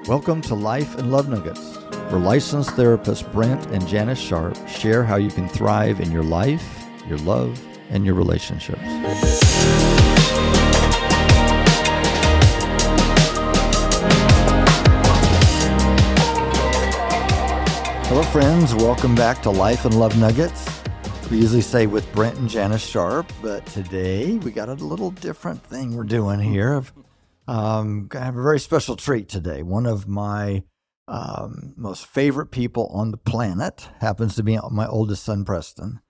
Welcome to Life and Love Nuggets, where licensed therapists Brent and Janis Sharp share how you can thrive in your life, your love, and your relationships. Hello, friends. Welcome back to Life and Love Nuggets. We usually say with Brent and Janis Sharp, but today we got a little different thing we're doing here. I have a very special treat today. One of my most favorite people on the planet happens to be my oldest son, Preston.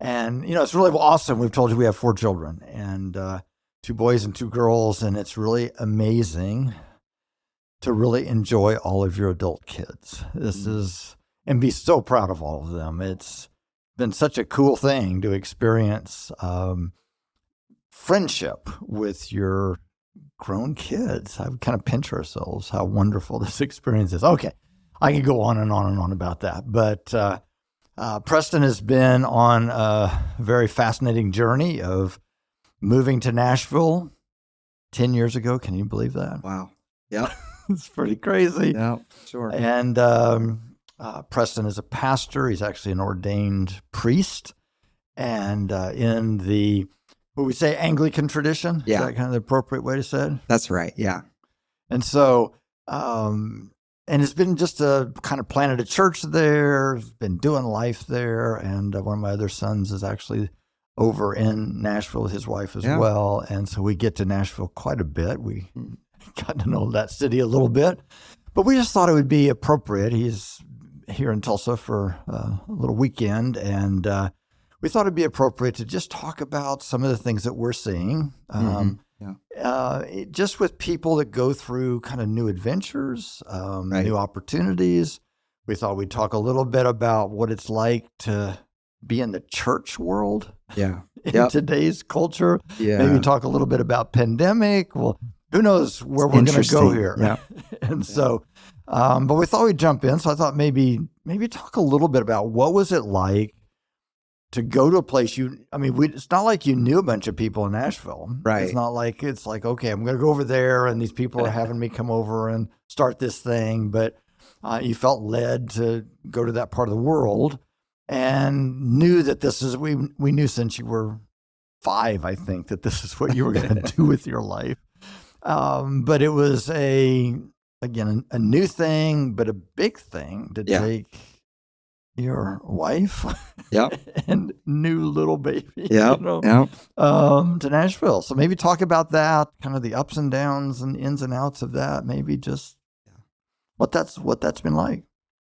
And, you know, it's really awesome. We've told you we have 4 children and 2 boys and 2 girls. And it's really amazing to really enjoy all of your adult kids. And be so proud of all of them. It's been such a cool thing to experience friendship with your grown kids. I kind of pinch ourselves how wonderful this experience is. Okay, I could go on and on and on about that. But Preston has been on a very fascinating journey of moving to Nashville 10 years ago. Can you believe that? Wow. Yep. It's pretty crazy. Yeah, sure. And Preston is a pastor. He's actually an ordained priest. And in the, what we say, Anglican tradition? Yeah. Is that kind of the appropriate way to say it? That's right. Yeah. And so, and it's been just kind of planted a church there, been doing life there. And one of my other sons is actually over in Nashville with his wife as well. And so we get to Nashville quite a bit. We got to know that city a little bit. But we just thought it would be appropriate. He's here in Tulsa for a little weekend. And we thought it'd be appropriate to just talk about some of the things that we're seeing, just with people that go through kind of new adventures, new opportunities. We thought we'd talk a little bit about what it's like to be in the church world in today's culture. Yeah. Maybe talk a little bit about pandemic. Well, who knows where we're going to go here. Yeah. And so, but we thought we'd jump in. So I thought maybe talk a little bit about what was it like to go to a place it's not like you knew a bunch of people in Nashville. Right. It's not like, okay, I'm going to go over there and these people are having me come over and start this thing. But you felt led to go to that part of the world and knew that we knew since you were 5, I think, that this is what you were going to do with your life. But it was a new thing, but a big thing to take your wife and new little baby to Nashville. So maybe talk about that, kind of the ups and downs and ins and outs of that, maybe just what that's been like.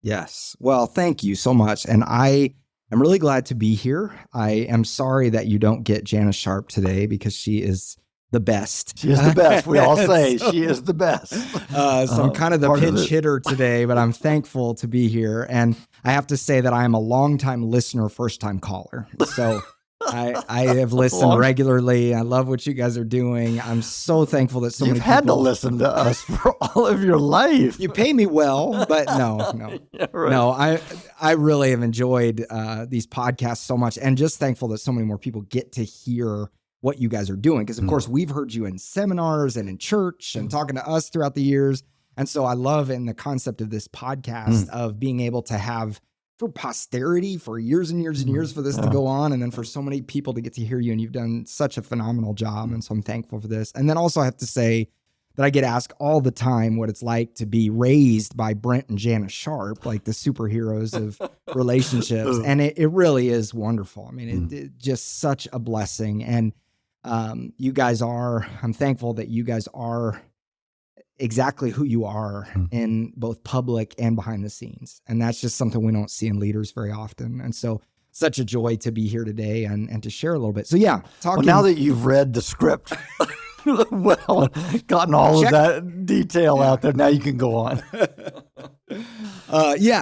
Yes. Well, thank you so much. And I am really glad to be here. I am sorry that you don't get Janis Sharp today because she is the best. She is the best. We all say she is the best. So I'm kind of the pinch hitter today, but I'm thankful to be here. And I have to say that I am a longtime listener, first-time caller. So I have listened regularly. I love what you guys are doing. I'm so thankful that You've had to listen to us for all of your life. You pay me well, but no. Yeah, right. No, I really have enjoyed these podcasts so much, and just thankful that so many more people get to hear what you guys are doing. Because of course we've heard you in seminars and in church and talking to us throughout the years. And so I love in the concept of this podcast of being able to have for posterity for years and years and years for this to go on. And then for so many people to get to hear you, and you've done such a phenomenal job. And so I'm thankful for this. And then also I have to say that I get asked all the time what it's like to be raised by Brent and Janis Sharp, like the superheroes of relationships. And it really is wonderful. I mean, it just such a blessing. And I'm thankful that you guys are exactly who you are in both public and behind the scenes. And that's just something we don't see in leaders very often. And so such a joy to be here today and to share a little bit. So now that you've read the script, gotten all of that detail out there, now you can go on.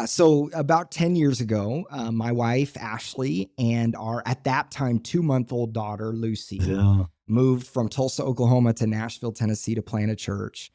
So about 10 years ago, my wife, Ashley, and our, at that time, 2-month-old daughter, Lucy, moved from Tulsa, Oklahoma to Nashville, Tennessee to plant a church.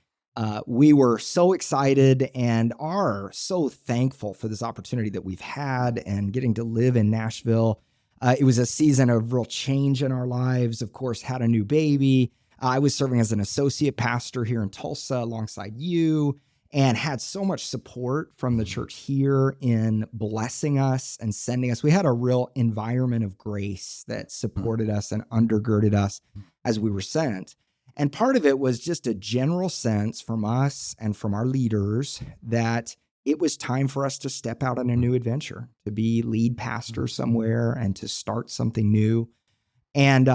We were so excited and are so thankful for this opportunity that we've had and getting to live in Nashville. It was a season of real change in our lives. Of course, had a new baby. I was serving as an associate pastor here in Tulsa alongside you. and had so much support from the church here in blessing us and sending us. We had a real environment of grace that supported us and undergirded us as we were sent. And part of it was just a general sense from us and from our leaders that it was time for us to step out on a new adventure, to be lead pastor somewhere and to start something new. And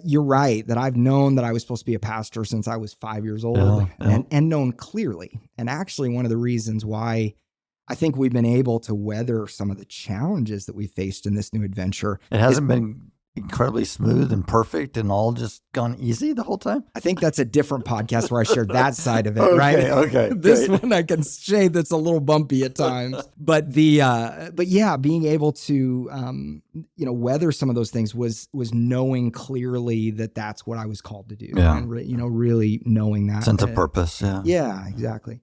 you're right that I've known that I was supposed to be a pastor since I was 5 years old, and known clearly. And actually, one of the reasons why I think we've been able to weather some of the challenges that we faced in this new adventure. It hasn't been incredibly smooth and perfect and all just gone easy the whole time? I think that's a different podcast where I shared that side of it, right? Okay. This one I can say that's a little bumpy at times. But yeah, being able to weather some of those things was knowing clearly that that's what I was called to do. Yeah. And really knowing that sense of purpose. Yeah. Yeah, exactly.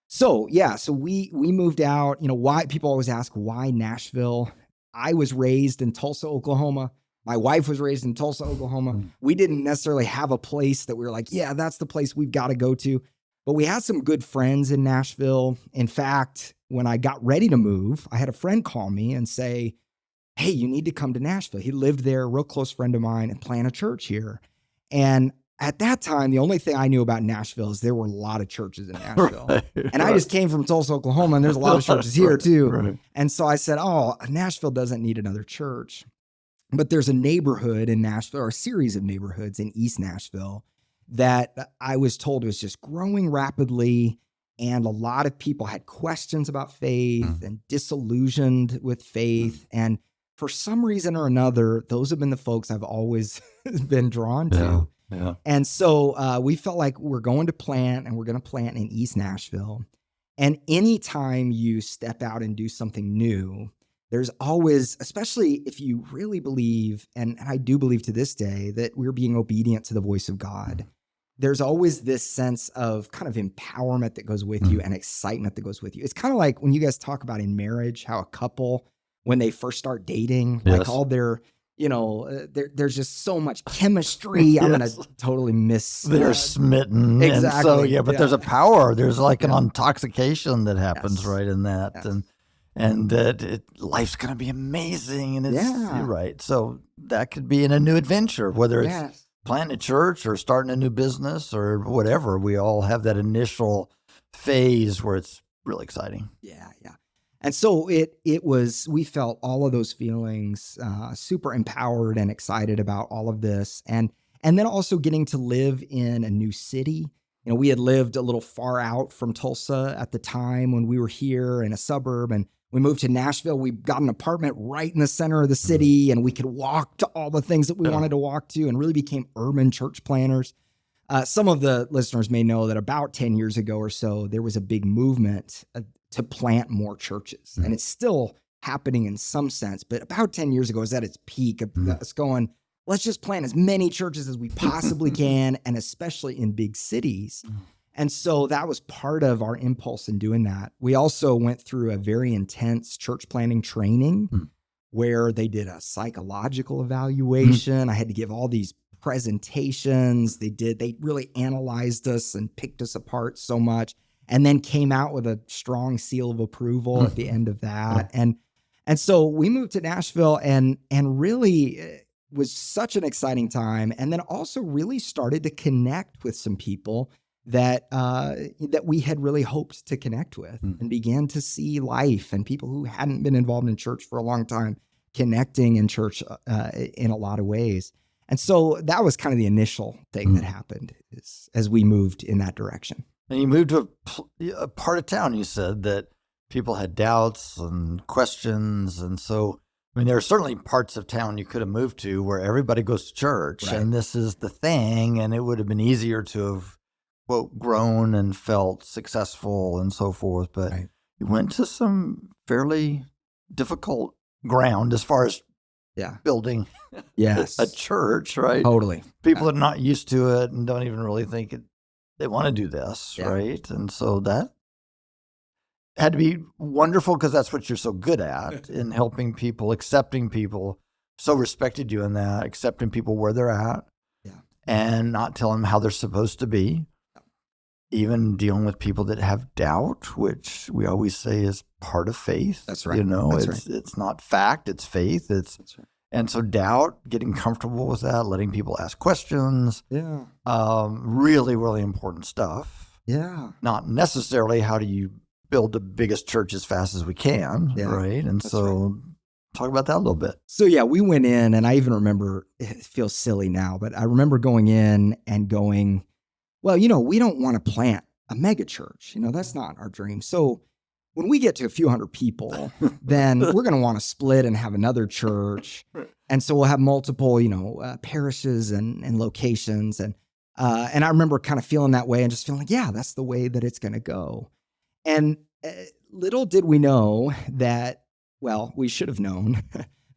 So we moved out. Why people always ask why Nashville. I was raised in Tulsa, Oklahoma. My wife was raised in Tulsa, Oklahoma. We didn't necessarily have a place that we were like, yeah, that's the place we've got to go to. But we had some good friends in Nashville. In fact, when I got ready to move, I had a friend call me and say, hey, you need to come to Nashville. He lived there, a real close friend of mine, and plant a church here. And at that time, the only thing I knew about Nashville is there were a lot of churches in Nashville. And I just came from Tulsa, Oklahoma, and there's a lot of churches here too. Right. And so I said, Nashville doesn't need another church. But there's a neighborhood in Nashville, or a series of neighborhoods in East Nashville that I was told was just growing rapidly. And a lot of people had questions about faith and disillusioned with faith. And for some reason or another, those have been the folks I've always been drawn to. Yeah. And so we felt like we're going to plant, and we're going to plant in East Nashville. And anytime you step out and do something new, there's always, especially if you really believe, and I do believe to this day, that we're being obedient to the voice of God, there's always this sense of kind of empowerment that goes with you and excitement that goes with you. It's kind of like when you guys talk about in marriage, how a couple, when they first start dating, like all their, there's just so much chemistry. I'm going to totally miss. They're smitten. Exactly. And so, there's a power. There's like an intoxication that happens right in that. Yes. And that life's going to be amazing. And you're right. So that could be in a new adventure, whether it's planting a church or starting a new business or whatever. We all have that initial phase where it's really exciting. Yeah. And so we felt all of those feelings, super empowered and excited about all of this. And then also getting to live in a new city. We had lived a little far out from Tulsa at the time when we were here in a suburb, and we moved to Nashville. We got an apartment right in the center of the city, and we could walk to all the things that we wanted to walk to, and really became urban church planners. Some of the listeners may know that about 10 years ago or so, there was a big movement to plant more churches. And it's still happening in some sense, but about 10 years ago, it was at its peak of us going, let's just plant as many churches as we possibly can, and especially in big cities. And so that was part of our impulse in doing that. We also went through a very intense church planning training where they did a psychological evaluation. I had to give all these presentations. They really analyzed us and picked us apart so much, and then came out with a strong seal of approval at the end of that. And so we moved to Nashville, and really was such an exciting time. And then also really started to connect with some people that we had really hoped to connect with, and began to see life and people who hadn't been involved in church for a long time connecting in church in a lot of ways. And so that was kind of the initial thing that happened as we moved in that direction. And you moved to a part of town, you said, that people had doubts and questions. And so, there are certainly parts of town you could have moved to where everybody goes to church, and this is the thing, and it would have been easier to have, quote, grown and felt successful and so forth. But you went to some fairly difficult ground as far as building a church, right? Totally. People are not used to it and don't even really think they want to do this, right? And so that had to be wonderful because that's what you're so good at in helping people, accepting people. So respected you in that, accepting people where they're at and not telling them how they're supposed to be. even dealing with people that have doubt, which we always say is part of faith. That's right. It's not fact, it's faith. That's right. And so doubt, getting comfortable with that, letting people ask questions. Yeah. Really, really important stuff. Yeah. Not necessarily how do you build the biggest church as fast as we can, right? And talk about that a little bit. So yeah, we went in, and I even remember, it feels silly now, but I remember going in and going, well, we don't want to plant a mega church. That's not our dream. So when we get to a few hundred people, then we're going to want to split and have another church. And so we'll have multiple, parishes and locations. And I remember kind of feeling that way and just feeling like, yeah, that's the way that it's going to go. And little did we know that, well, we should have known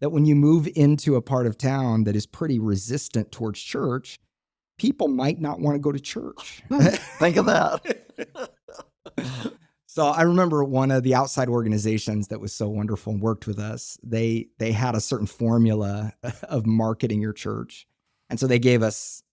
that when you move into a part of town that is pretty resistant towards church, people might not want to go to church. Think of that. So I remember one of the outside organizations that was so wonderful and worked with us, they had a certain formula of marketing your church. And so they gave us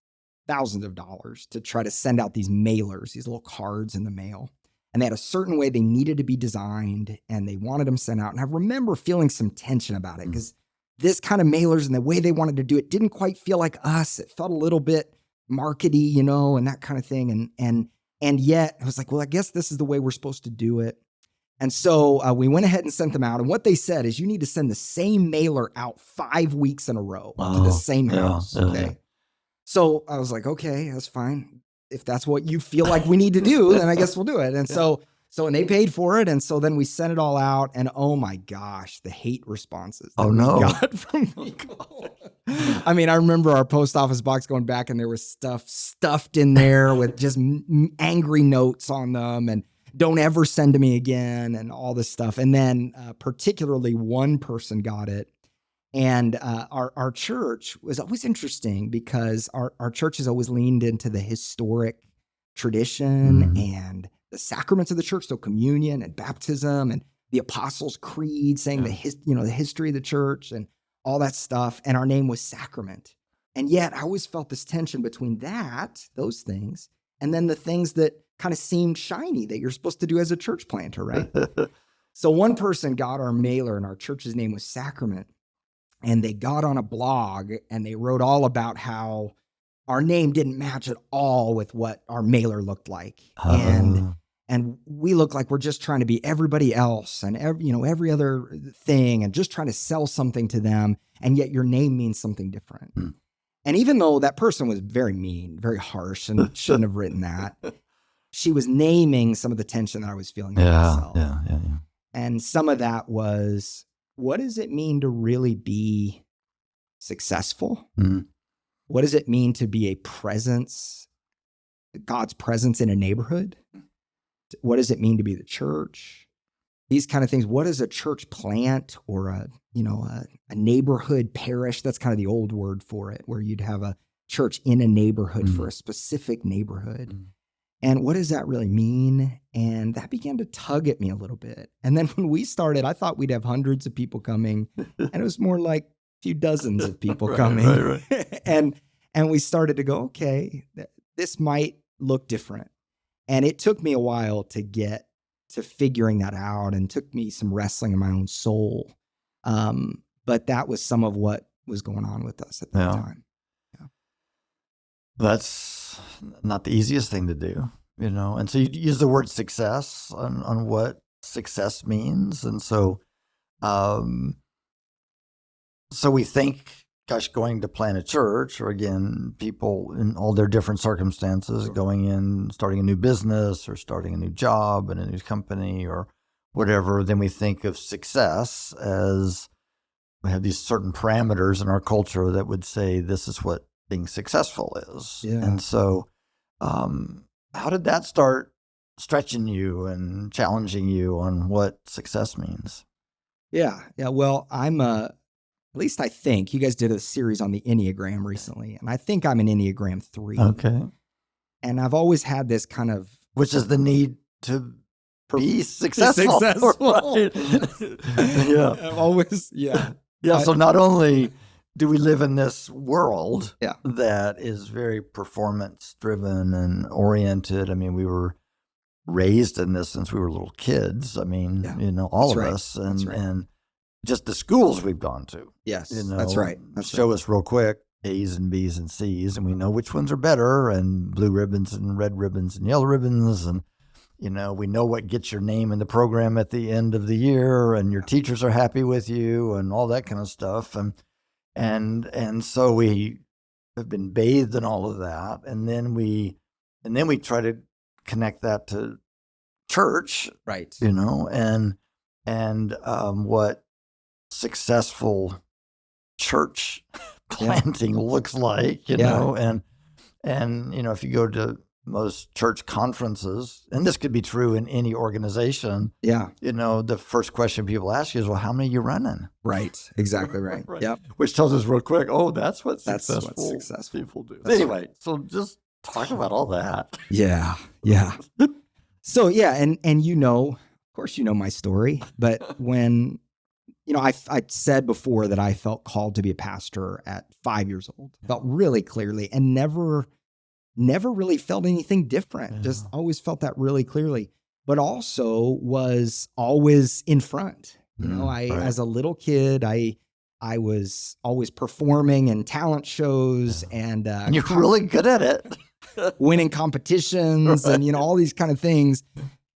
thousands of dollars to try to send out these mailers, these little cards in the mail. And they had a certain way they needed to be designed, and they wanted them sent out. And I remember feeling some tension about it, because this kind of mailers and the way they wanted to do it didn't quite feel like us. It felt a little bit markety, and that kind of thing. And yet I was like, well, I guess this is the way we're supposed to do it. And so we went ahead and sent them out. And what they said is, you need to send the same mailer out 5 weeks in a row to the same house. Okay. Yeah. So I was like, okay, that's fine. If that's what you feel like we need to do, then I guess we'll do it. And so and they paid for it. And so then we sent it all out, and oh my gosh, the hate responses that we got from people. I mean, I remember our post office box going back, and there was stuff stuffed in there with just angry notes on them, and don't ever send to me again, and all this stuff. And then particularly one person got it. And our church was always interesting, because our church has always leaned into the historic tradition and the sacraments of the church, so communion and baptism and the Apostles' Creed, saying the history of the church and all that stuff. And our name was Sacrament. And yet I always felt this tension between those things, and then the things that kind of seemed shiny that you're supposed to do as a church planter, right? So one person got our mailer, and our church's name was Sacrament. And they got on a blog, and they wrote all about how our name didn't match at all with what our mailer looked like. And we look like we're just trying to be everybody else and every other thing, and just trying to sell something to them. And yet your name means something different. And even though that person was very mean, very harsh, and shouldn't have written that, she was naming some of the tension that I was feeling myself. Yeah. And some of that was, what does it mean to really be successful? What does it mean to be a presence, God's presence in a neighborhood? What does it mean to be the church? These kind of things. What is a church plant, or a neighborhood parish? That's kind of the old word for it, where you'd have a church in a neighborhood for a specific neighborhood. And what does that really mean? And that began to tug at me a little bit. And then when we started, I thought we'd have hundreds of people coming, and it was more like a few dozens of people coming. Right. And we started to go, okay, this might look different. And it took me a while to get to figuring that out, and took me some wrestling in my own soul. But that was some of what was going on with us at that time. Yeah. That's not the easiest thing to do, And so you use the word success on what success means. And so, so we think, gosh, going to plant a church, or again, people in all their different circumstances, going in, starting a new business, or starting a new job in a new company, or whatever, then we think of success as, we have these certain parameters in our culture that would say this is what being successful is. Yeah. And so how did that start stretching you and challenging you on what success means? Yeah. Well, I'm at least I think you guys did a series on the Enneagram recently, and I think I'm an Enneagram 3. Okay. And I've always had this kind of, which is the need to be successful. Right? Yeah. I've always, So not only do we live in this world Yeah. that is very performance driven and oriented? I mean, we were raised in this since we were little kids. I mean, all of us, and just the schools we've gone to. Yes, that's right. Show us real quick A's and B's and C's, and we know which ones are better, and blue ribbons and red ribbons and yellow ribbons, and we know what gets your name in the program at the end of the year, and your teachers are happy with you, and all that kind of stuff, and so we have been bathed in all of that, and then we try to connect that to church, right? And what successful church planting looks like, and if you go to most church conferences, and this could be true in any organization, the first question people ask you is, well, how many are you running? Right. Exactly right. Right. Yep. Which tells us real quick, that's what successful people do. Anyway, so just talk about all that. Yeah. Yeah. So and of course, my story, but when, I said before that I felt called to be a pastor at 5 years old, felt really clearly, and never really felt anything different. Yeah. Just always felt that really clearly, but also was always in front. As a little kid, I was always performing in talent shows, and you're really good at it. Winning competitions and, all these kind of things.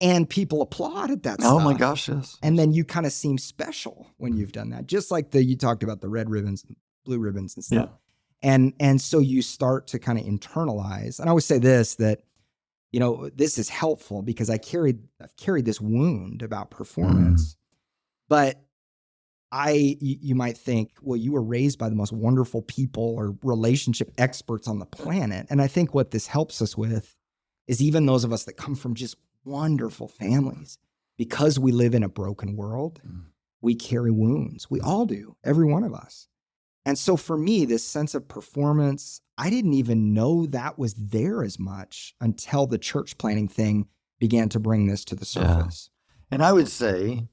And people applaud at that stuff. Oh my gosh, yes. And then you kind of seem special when you've done that. Just like you talked about the red ribbons and blue ribbons and stuff. Yeah. And so you start to kind of internalize. And I always say this, that, this is helpful because I've carried this wound about performance. But you might think, well, you were raised by the most wonderful people or relationship experts on the planet. And I think what this helps us with is even those of us that come from just wonderful families, because we live in a broken world, we carry wounds. We all do, every one of us. And so for me, this sense of performance, I didn't even know that was there as much until the church planning thing began to bring this to the surface. Yeah. And I would say,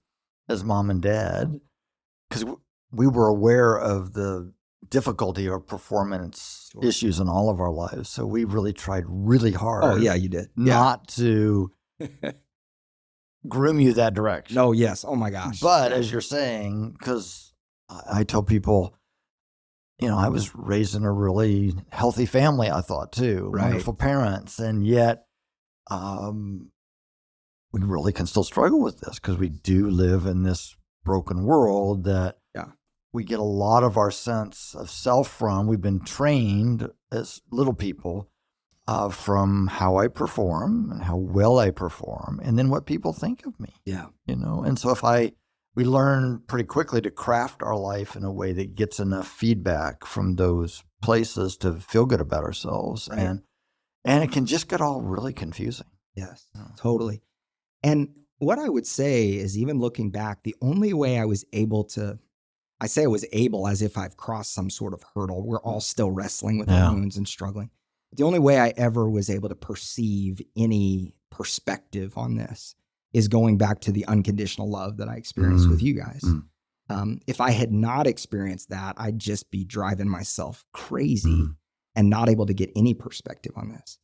as mom and dad, because we were aware of the difficulty of performance issues in all of our lives. So we really tried really hard. Oh, yeah, you did. Not to groom you that direction. No, yes. Oh, my gosh. But as you're saying, because I tell people, I was raised in a really healthy family, I thought, too. Right. Wonderful parents. And yet we really can still struggle with this because we do live in this broken world that we get a lot of our sense of self from. We've been trained as little people from how I perform and how well I perform, and then what people think of me. Yeah. And so we learn pretty quickly to craft our life in a way that gets enough feedback from those places to feel good about ourselves. Right. And it can just get all really confusing. Yes, totally. And what I would say is, even looking back, the only way I was able to, I say I was able as if I've crossed some sort of hurdle. We're all still wrestling with our wounds and struggling. The only way I ever was able to perceive any perspective on this is going back to the unconditional love that I experienced with you guys. If I had not experienced that, I'd just be driving myself crazy and not able to get any perspective on this.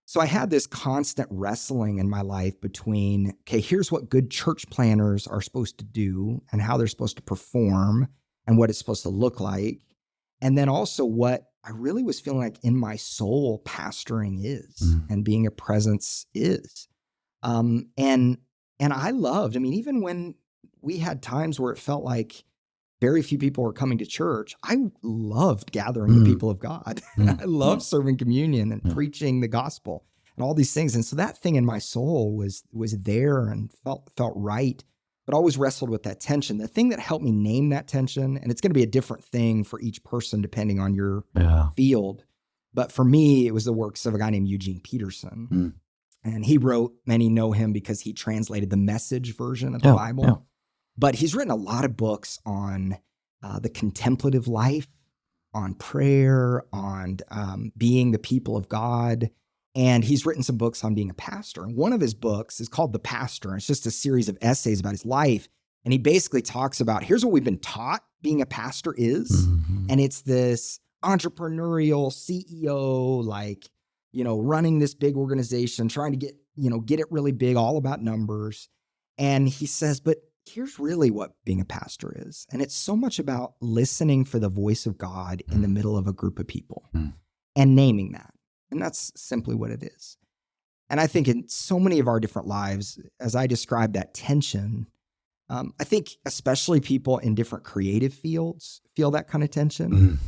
So I had this constant wrestling in my life between, okay, here's what good church planners are supposed to do and how they're supposed to perform and what it's supposed to look like. And then also what I really was feeling like in my soul pastoring is and being a presence is. And I loved, even when we had times where it felt like very few people were coming to church, I loved gathering the people of God. I loved serving communion and preaching the gospel and all these things. And so that thing in my soul was there and felt right, but always wrestled with that tension. The thing that helped me name that tension, and it's going to be a different thing for each person depending on your field. But for me, it was the works of a guy named Eugene Peterson. And he wrote, many know him because he translated the Message version of the Bible. Yeah. But he's written a lot of books on the contemplative life, on prayer, on being the people of God. And he's written some books on being a pastor. And one of his books is called The Pastor. And it's just a series of essays about his life. And he basically talks about, here's what we've been taught being a pastor is. Mm-hmm. And it's this entrepreneurial CEO, like, running this big organization, trying to get it really big, all about numbers. And he says, but here's really what being a pastor is. And it's so much about listening for the voice of God in the middle of a group of people and naming that. And that's simply what it is. And I think in so many of our different lives, as I describe that tension, I think especially people in different creative fields feel that kind of tension.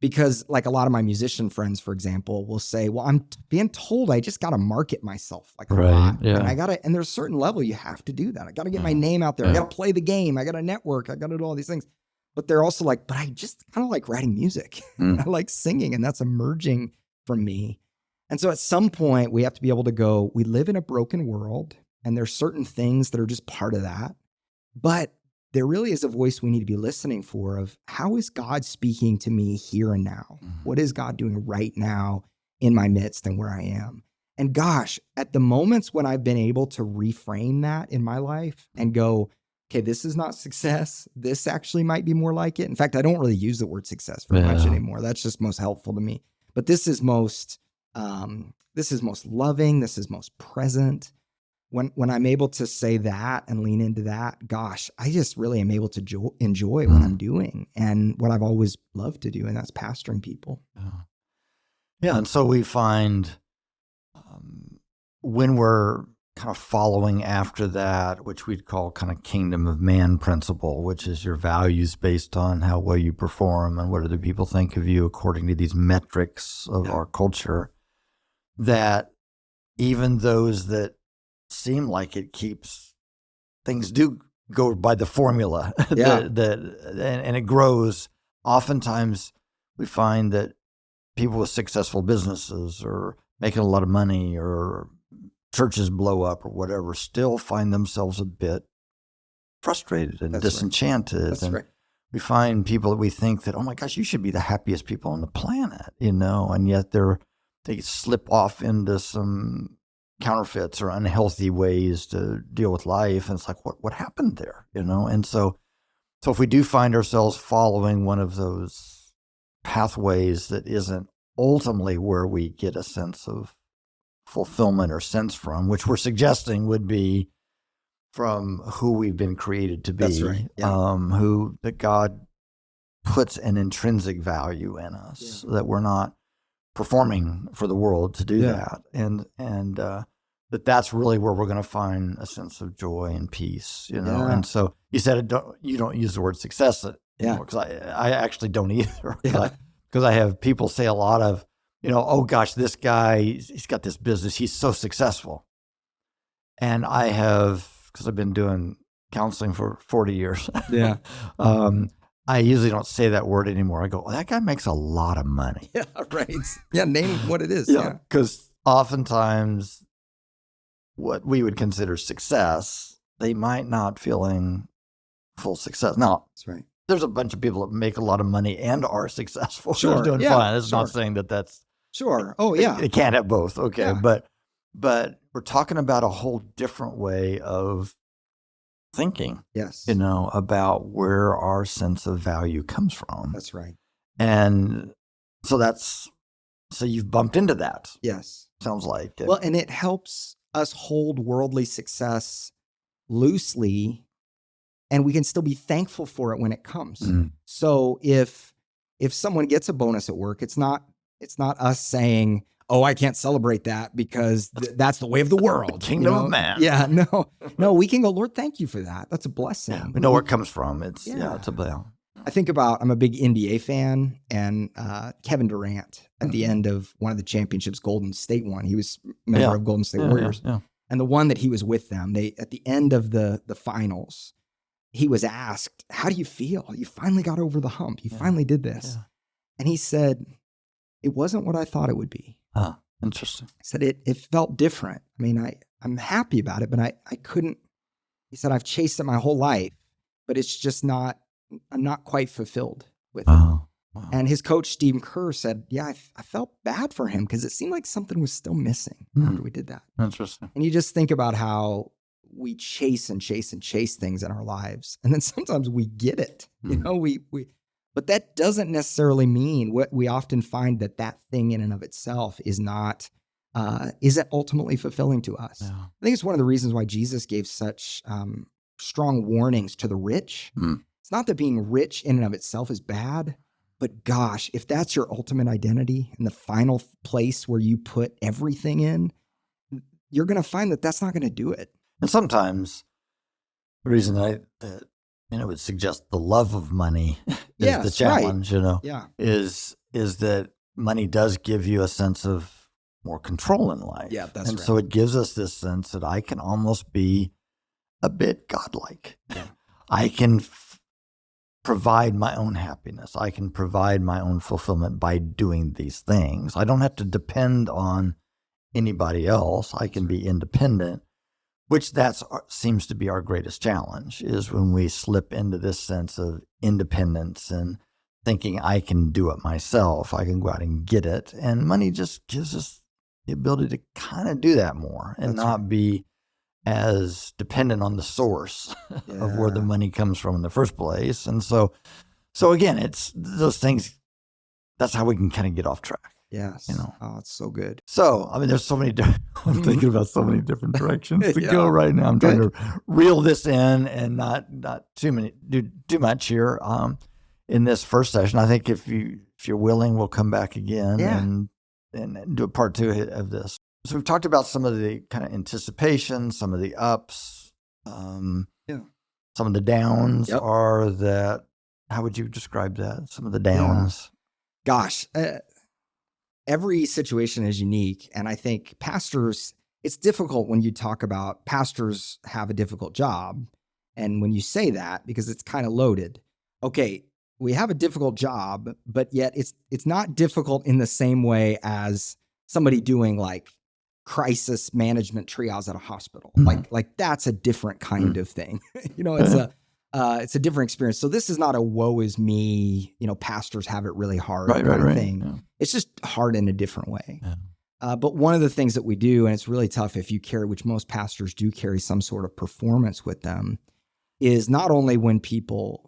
Because like a lot of my musician friends, for example, will say, well, I'm being told I just got to market myself like a lot. Yeah. And there's a certain level you have to do that. I got to get my name out there. I got to play the game. I got to network. I got to do all these things. But they're also like, but I just kind of like writing music. I like singing, and that's emerging from me. And so at some point we have to be able to go, we live in a broken world, and there's certain things that are just part of that. But there really is a voice we need to be listening for of how is God speaking to me here and now? What is God doing right now in my midst and where I am? And gosh, at the moments when I've been able to reframe that in my life and go, okay, this is not success. This actually might be more like it. In fact, I don't really use the word success very much anymore. That's just most helpful to me. But this is most loving. This is most present. When I'm able to say that and lean into that, gosh, I just really am able to enjoy what I'm doing and what I've always loved to do, and that's pastoring people. Yeah, and so we find when we're kind of following after that, which we'd call kind of kingdom of man principle, which is your values based on how well you perform and what other people think of you according to these metrics of our culture, that even those that seem like it keeps things do go by the formula and it grows. Oftentimes we find that people with successful businesses or making a lot of money or churches blow up or whatever still find themselves a bit frustrated and disenchanted. That's right. We find people that we think that, oh my gosh, you should be the happiest people on the planet, and yet they slip off into some counterfeits or unhealthy ways to deal with life. And it's like, what happened there? And so if we do find ourselves following one of those pathways that isn't ultimately where we get a sense of fulfillment or sense from, which we're suggesting would be from who we've been created to be, that's right. that God puts an intrinsic value in us, that we're not performing for the world to do that, and that's really where we're going to find a sense of joy and peace, And so you said you don't use the word success anymore, because I actually don't either, because I have people say a lot of, oh gosh, this guy, he's got this business, he's so successful, and I have, because I've been doing counseling for 40 years, I usually don't say that word anymore. I go, that guy makes a lot of money. Yeah, right. Yeah, name what it is. Because oftentimes what we would consider success, they might not feeling full success. Now, that's right. There's a bunch of people that make a lot of money and are successful. Sure. They're doing fine. It's not saying that's... Sure. Oh, yeah. It can't have both. Okay. Yeah. But we're talking about a whole different way of thinking, about where our sense of value comes from. That's right. And so you've bumped into that. Yes. Sounds like. Well, and it helps us hold worldly success loosely, and we can still be thankful for it when it comes. So if someone gets a bonus at work, it's not us saying, oh, I can't celebrate that because that's the way of the world. Kingdom of man. Yeah, no, we can go, Lord, thank you for that. That's a blessing. Yeah, we know where it comes from. It's a blessing. I think I'm a big NBA fan, and Kevin Durant at the end of one of the championships Golden State won. He was a member of Golden State Warriors. Yeah. And the one that he was with them, at the end of the finals, he was asked, how do you feel? You finally got over the hump. You finally did this. Yeah. And he said, it wasn't what I thought it would be. Interesting. He said it felt different. I mean, I'm happy about it, but I couldn't. He said, I've chased it my whole life, but it's just I'm not quite fulfilled with it. Wow. And his coach, Steve Kerr, said, I felt bad for him because it seemed like something was still missing after we did that. Interesting. And you just think about how we chase and chase and chase things in our lives. And then sometimes we get it, but that doesn't necessarily mean what we often find that thing in and of itself isn't ultimately fulfilling to us. Yeah. I think it's one of the reasons why Jesus gave such strong warnings to the rich. It's not that being rich in and of itself is bad, but gosh, if that's your ultimate identity and the final place where you put everything in, you're going to find that that's not going to do it. And sometimes the reason that would suggest the love of money is the challenge, is that money does give you a sense of more control in life. Yeah, that's right. So it gives us this sense that I can almost be a bit godlike. Yeah. I can provide my own happiness. I can provide my own fulfillment by doing these things. I don't have to depend on anybody else. I can be independent, which seems to be our greatest challenge, is when we slip into this sense of independence and thinking I can do it myself. I can go out and get it. And money just gives us the ability to kind of do that more and not be as dependent on the source of where the money comes from in the first place. And so again, it's those things, that's how we can kind of get off track. Yes. Oh, it's so good. So, there's so many I'm thinking about so many different directions to go right now. I'm trying to reel this in and not do too much here in this first session. I think if you're willing, we'll come back again and do a part 2 of this. So we've talked about some of the kind of anticipation, some of the ups, some of the downs are that, how would you describe that? Some of the downs? Gosh, every situation is unique. And I think pastors, it's difficult when you talk about pastors have a difficult job. And when you say that, because it's kind of loaded, okay, we have a difficult job, but yet it's not difficult in the same way as somebody doing like crisis management triage at a hospital. Like that's a different kind of thing. It's a different experience. So this is not a woe is me, pastors have it really hard kind of thing. Yeah. It's just hard in a different way. Yeah. But one of the things that we do, and it's really tough if you carry, which most pastors do carry some sort of performance with them, is not only when people,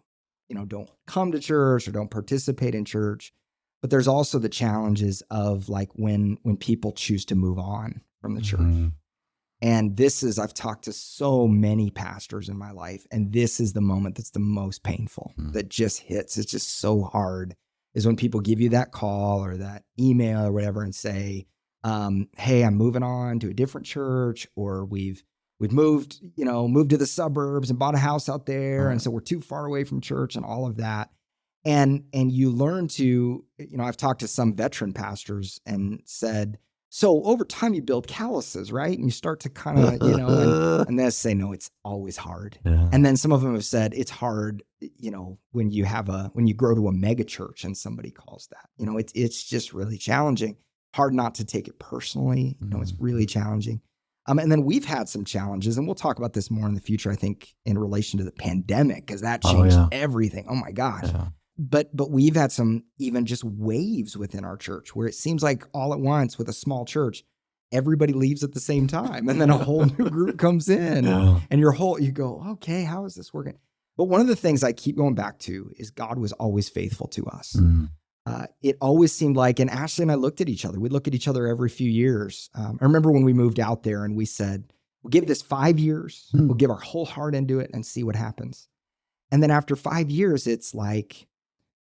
don't come to church or don't participate in church, but there's also the challenges of like when people choose to move on from the church. And I've talked to so many pastors in my life, and this is the moment that's the most painful, that just hits. It's just so hard, is when people give you that call or that email or whatever and say, hey, I'm moving on to a different church, or we've moved to the suburbs and bought a house out there. And so we're too far away from church and all of that. And you learn to, I've talked to some veteran pastors and said, so over time you build calluses, right? And you start to kind of, and they say, no, it's always hard. Yeah. And then some of them have said it's hard, when you grow to a mega church and somebody calls that, it's just really challenging. Hard not to take it personally. It's really challenging. And then we've had some challenges, and we'll talk about this more in the future, I think, in relation to the pandemic, because that changed everything. Oh my gosh. Yeah. But we've had some even just waves within our church where it seems like all at once with a small church, everybody leaves at the same time. And then a whole new group comes in and you go, okay, how is this working? But one of the things I keep going back to is God was always faithful to us. It always seemed like, and Ashley and I looked at each other. We'd look at each other every few years. I remember when we moved out there and we said, we'll give this 5 years. We'll give our whole heart into it and see what happens. And then after 5 years, it's like,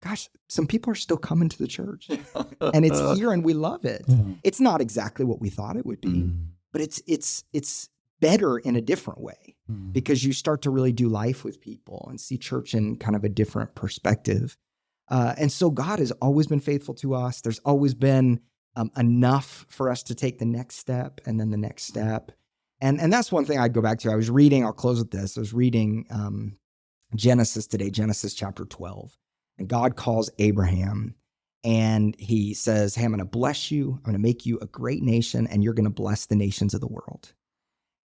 gosh, some people are still coming to the church and it's here and we love it. It's not exactly what we thought it would be, but it's better in a different way because you start to really do life with people and see church in kind of a different perspective. And so God has always been faithful to us. There's always been enough for us to take the next step and then the next step. And that's one thing I'd go back to. I'll close with this. I was reading Genesis today, Genesis chapter 12. And God calls Abraham and he says, hey, I'm going to bless you. I'm going to make you a great nation and you're going to bless the nations of the world.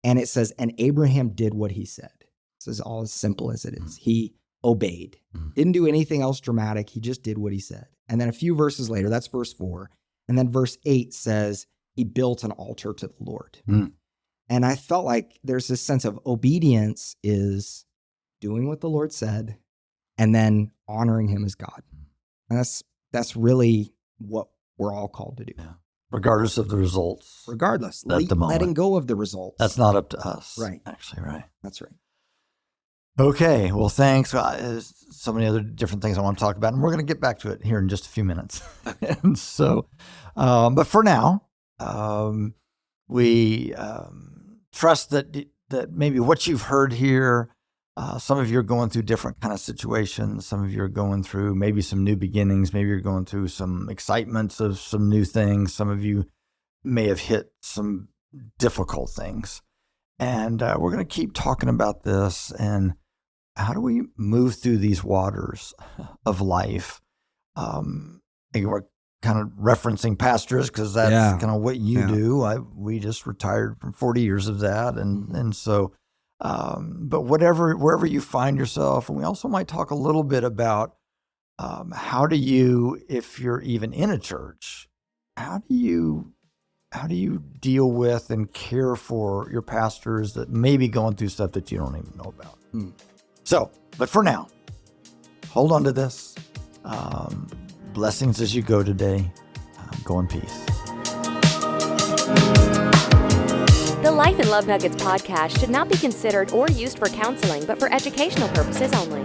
And it says, and Abraham did what he said. This is all as simple as it is. He obeyed, didn't do anything else dramatic. He just did what he said. And then a few verses later, that's verse 4. And then verse 8 says, he built an altar to the Lord. And I felt like there's this sense of obedience is doing what the Lord said and then honoring him as God. And that's really what we're all called to do. Yeah. Regardless of the results. Regardless. Letting go of the results. That's not up to us. Right. Actually, right. That's right. Okay. Well, thanks. There's so many other different things I want to talk about, and we're going to get back to it here in just a few minutes. And so, but for now, we trust that maybe what you've heard here, some of you are going through different kind of situations. Some of you are going through maybe some new beginnings. Maybe you're going through some excitements of some new things. Some of you may have hit some difficult things. And we're going to keep talking about this and how do we move through these waters of life? We're kind of referencing pastors because that's kind of what you do. We just retired from 40 years of that. And so, but wherever you find yourself, and we also might talk a little bit about how do you, if you're even in a church, how do you deal with and care for your pastors that may be going through stuff that you don't even know about? So, but for now, hold on to this. Blessings as you go today. Go in peace. The Life and Love Nuggets podcast should not be considered or used for counseling, but for educational purposes only.